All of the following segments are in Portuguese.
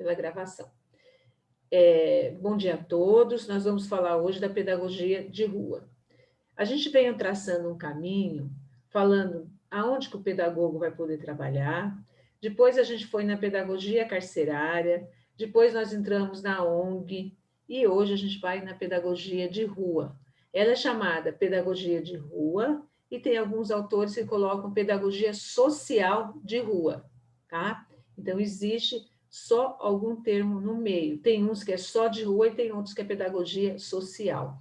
pela gravação. Bom dia a todos, nós vamos falar hoje da pedagogia de rua. A gente veio traçando um caminho, falando aonde que o pedagogo vai poder trabalhar, depois a gente foi na pedagogia carcerária, depois nós entramos na ONG, e hoje a gente vai na pedagogia de rua. Ela é chamada pedagogia de rua, e tem alguns autores que colocam pedagogia social de rua, tá? Então, existe só algum termo no meio. Tem uns que é só de rua e tem outros que é pedagogia social.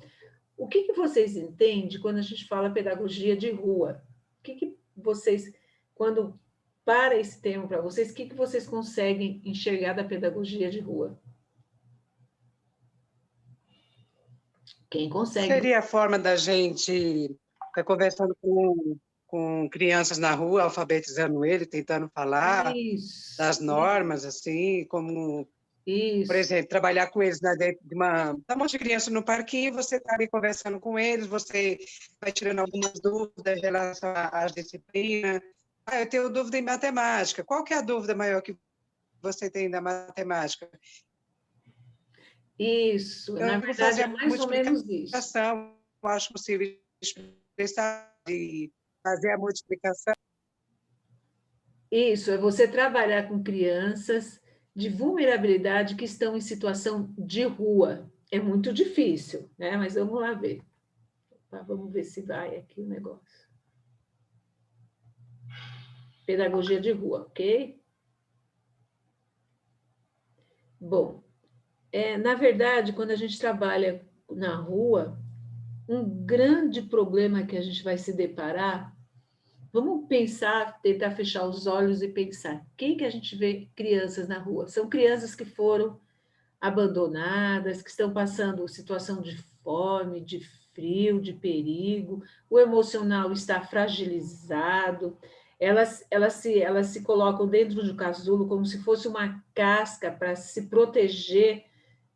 O que vocês entendem quando a gente fala pedagogia de rua? O que vocês, quando para esse termo para vocês, o que vocês conseguem enxergar da pedagogia de rua? Quem consegue? Seria a forma da gente estar conversando com crianças na rua, alfabetizando ele, tentando falar das normas, assim, como, por exemplo, trabalhar com eles dentro de um monte de criança no parquinho, você está ali conversando com eles, você vai tirando algumas dúvidas em relação às disciplinas. Eu tenho dúvida em matemática. Qual que é a dúvida maior que você tem da matemática? Isso, então, na verdade é mais ou menos isso. Eu acho possível expressar e fazer a multiplicação. Isso, é você trabalhar com crianças de vulnerabilidade que estão em situação de rua. É muito difícil, né? Mas vamos lá ver. Vamos ver se vai aqui o negócio. Pedagogia de rua, ok? Bom, na verdade, quando a gente trabalha na rua, um grande problema que a gente vai se deparar, vamos pensar, tentar fechar os olhos e pensar, quem que a gente vê crianças na rua? São crianças que foram abandonadas, que estão passando situação de fome, de frio, de perigo, o emocional está fragilizado, elas se colocam dentro do casulo como se fosse uma casca para se proteger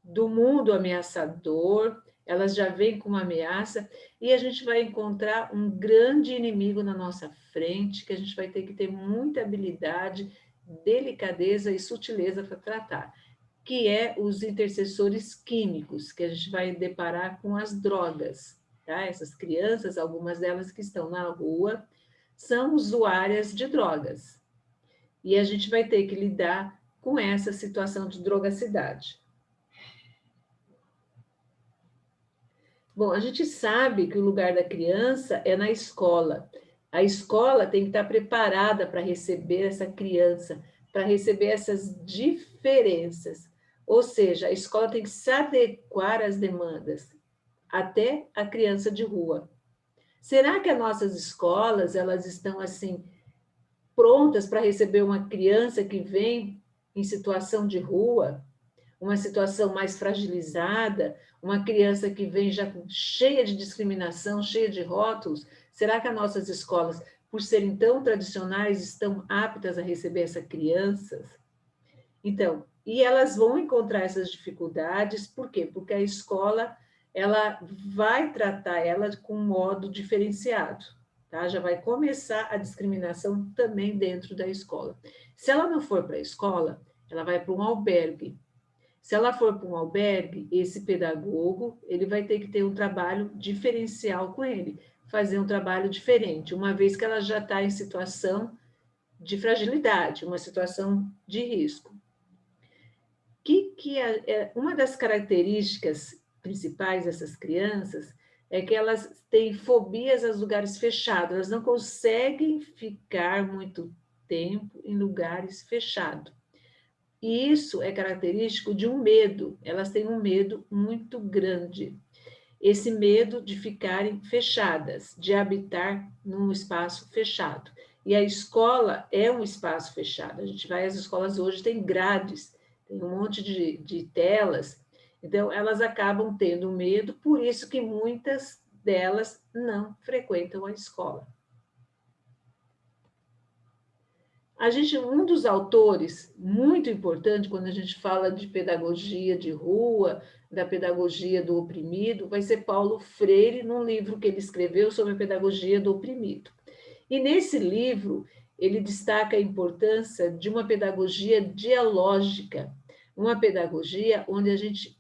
do mundo ameaçador, elas já vêm com uma ameaça, e a gente vai encontrar um grande inimigo na nossa frente, que a gente vai ter que ter muita habilidade, delicadeza e sutileza para tratar, que é os intercessores químicos, que a gente vai deparar com as drogas. Tá? Essas crianças, algumas delas que estão na rua, são usuárias de drogas. E a gente vai ter que lidar com essa situação de drogacidade. Bom, a gente sabe que o lugar da criança é na escola. A escola tem que estar preparada para receber essa criança, para receber essas diferenças. Ou seja, a escola tem que se adequar às demandas, até a criança de rua. Será que as nossas escolas, elas estão assim prontas para receber uma criança que vem em situação de rua, uma situação mais fragilizada, uma criança que vem já cheia de discriminação, cheia de rótulos? Será que as nossas escolas, por serem tão tradicionais, estão aptas a receber essas crianças? Então, e elas vão encontrar essas dificuldades, por quê? Porque a escola, ela vai tratar ela com um modo diferenciado, tá? Já vai começar a discriminação também dentro da escola. Se ela não for para a escola, ela vai para um albergue. Se ela for para um albergue, esse pedagogo, ele vai ter que ter um trabalho diferencial com ele, fazer um trabalho diferente, uma vez que ela já está em situação de fragilidade, uma situação de risco. Uma das características principais dessas crianças é que elas têm fobias aos lugares fechados, elas não conseguem ficar muito tempo em lugares fechados. E isso é característico de um medo, elas têm um medo muito grande. Esse medo de ficarem fechadas, de habitar num espaço fechado. E a escola é um espaço fechado. A gente vai às escolas hoje, tem grades, tem um monte de telas, então elas acabam tendo medo, por isso que muitas delas não frequentam a escola. Um dos autores muito importante quando a gente fala de pedagogia de rua, da pedagogia do oprimido, vai ser Paulo Freire, num livro que ele escreveu sobre a pedagogia do oprimido. E nesse livro, ele destaca a importância de uma pedagogia dialógica, uma pedagogia onde a gente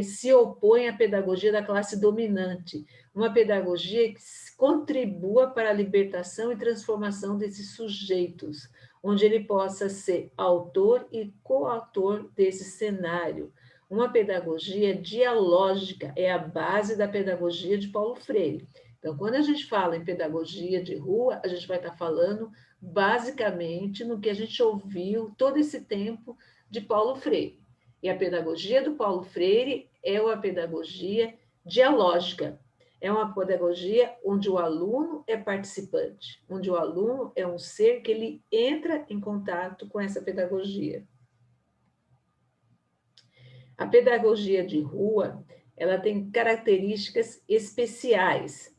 se opõe à pedagogia da classe dominante, uma pedagogia que contribua para a libertação e transformação desses sujeitos, onde ele possa ser autor e coautor desse cenário. Uma pedagogia dialógica é a base da pedagogia de Paulo Freire. Então, quando a gente fala em pedagogia de rua, a gente vai estar falando basicamente no que a gente ouviu todo esse tempo de Paulo Freire. E a pedagogia do Paulo Freire é uma pedagogia dialógica. É uma pedagogia onde o aluno é participante, onde o aluno é um ser que ele entra em contato com essa pedagogia. A pedagogia de rua, ela tem características especiais.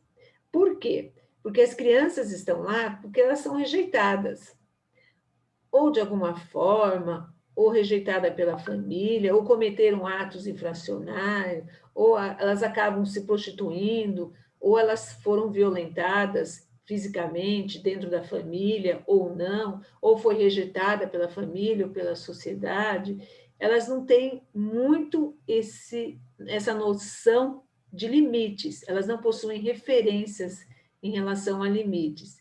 Por quê? Porque as crianças estão lá porque elas são rejeitadas. Ou de alguma forma, ou rejeitada pela família, ou cometeram atos infracionários, ou elas acabam se prostituindo, ou elas foram violentadas fisicamente dentro da família, ou não, ou foi rejeitada pela família ou pela sociedade. Elas não têm muito essa noção de limites, elas não possuem referências em relação a limites.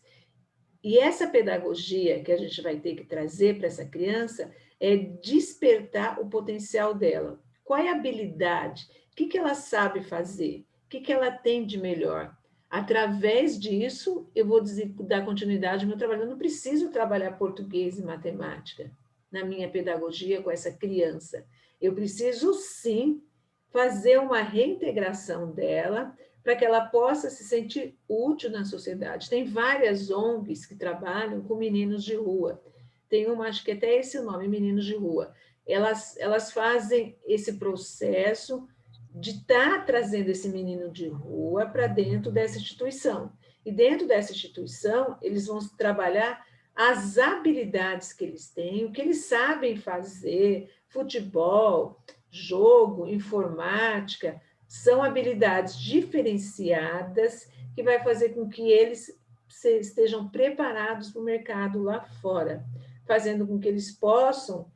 E essa pedagogia que a gente vai ter que trazer para essa criança é despertar o potencial dela. Qual é a habilidade? O que ela sabe fazer? O que ela tem de melhor? Através disso, eu vou dar continuidade ao meu trabalho. Eu não preciso trabalhar português e matemática na minha pedagogia com essa criança. Eu preciso, sim, fazer uma reintegração dela para que ela possa se sentir útil na sociedade. Tem várias ONGs que trabalham com meninos de rua. Tem uma, acho que até esse nome, Meninos de Rua. Elas fazem esse processo de estar trazendo esse menino de rua para dentro dessa instituição. E dentro dessa instituição, eles vão trabalhar as habilidades que eles têm, o que eles sabem fazer, futebol, jogo, informática, são habilidades diferenciadas que vai fazer com que eles estejam preparados para o mercado lá fora, fazendo com que eles possam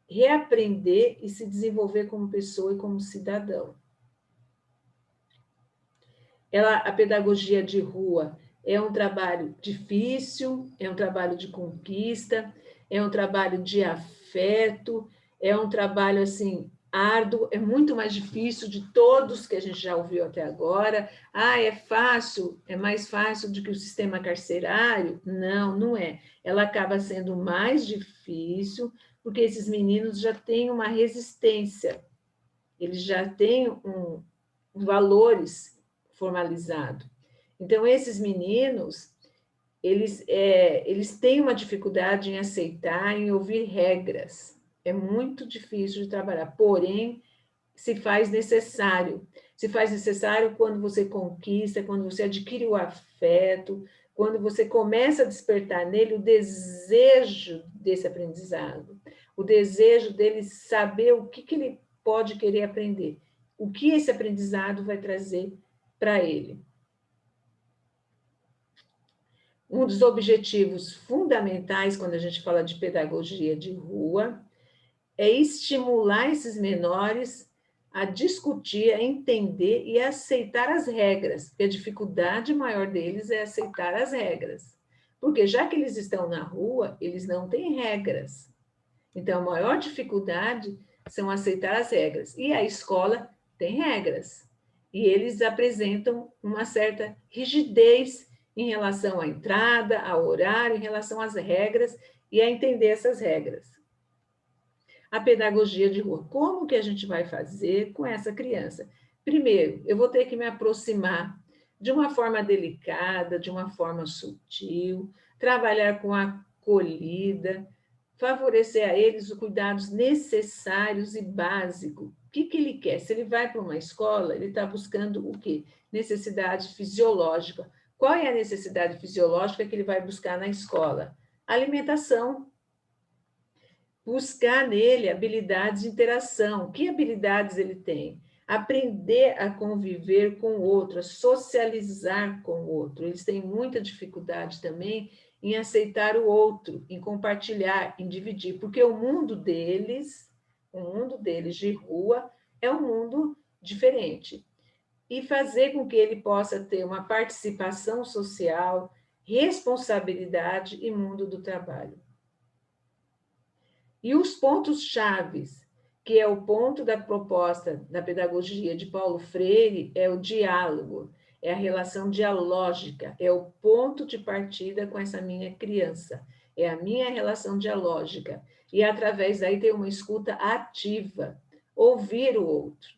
reaprender e se desenvolver como pessoa e como cidadão. A pedagogia de rua é um trabalho difícil, é um trabalho de conquista, é um trabalho de afeto, é um trabalho assim árduo, é muito mais difícil de todos que a gente já ouviu até agora. Ah, é fácil, é mais fácil do que o sistema carcerário? Não, não é. Ela acaba sendo mais difícil porque esses meninos já têm uma resistência, eles já têm valores formalizados. Então, esses meninos, eles têm uma dificuldade em aceitar, em ouvir regras. É muito difícil de trabalhar, porém, se faz necessário. Se faz necessário quando você conquista, quando você adquire o afeto, quando você começa a despertar nele o desejo desse aprendizado, o desejo dele saber o que ele pode querer aprender, o que esse aprendizado vai trazer para ele. Um dos objetivos fundamentais, quando a gente fala de pedagogia de rua, é estimular esses menores a discutir, a entender e a aceitar as regras, porque a dificuldade maior deles é aceitar as regras. Porque já que eles estão na rua, eles não têm regras. Então, a maior dificuldade são aceitar as regras. E a escola tem regras. E eles apresentam uma certa rigidez em relação à entrada, ao horário, em relação às regras e a entender essas regras. A pedagogia de rua. Como que a gente vai fazer com essa criança? Primeiro, eu vou ter que me aproximar de uma forma delicada, de uma forma sutil, trabalhar com a acolhida, favorecer a eles os cuidados necessários e básicos. O que ele quer? Se ele vai para uma escola, ele está buscando o quê? Necessidade fisiológica. Qual é a necessidade fisiológica que ele vai buscar na escola? Alimentação. Buscar nele habilidades de interação. Que habilidades ele tem? Aprender a conviver com o outro, a socializar com o outro. Eles têm muita dificuldade também em aceitar o outro, em compartilhar, em dividir, porque o mundo deles O mundo deles de rua é um mundo diferente. E fazer com que ele possa ter uma participação social, responsabilidade e mundo do trabalho. E os pontos chaves, que é o ponto da proposta da pedagogia de Paulo Freire, é o diálogo, é a relação dialógica, é o ponto de partida com essa minha criança, é a minha relação dialógica. E através daí tem uma escuta ativa, ouvir o outro,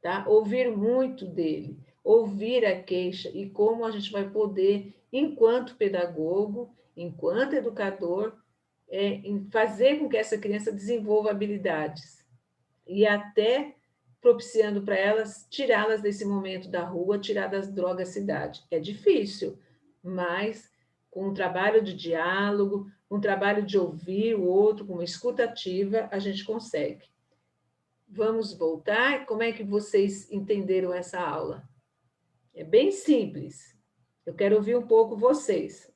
tá? Ouvir muito dele, ouvir a queixa e como a gente vai poder, enquanto pedagogo, enquanto educador, fazer com que essa criança desenvolva habilidades e até propiciando para elas tirá-las desse momento da rua, tirar das drogas cidade. É difícil, mas com um trabalho de diálogo, um trabalho de ouvir o outro, com uma escuta ativa, a gente consegue. Vamos voltar? Como é que vocês entenderam essa aula? É bem simples. Eu quero ouvir um pouco vocês.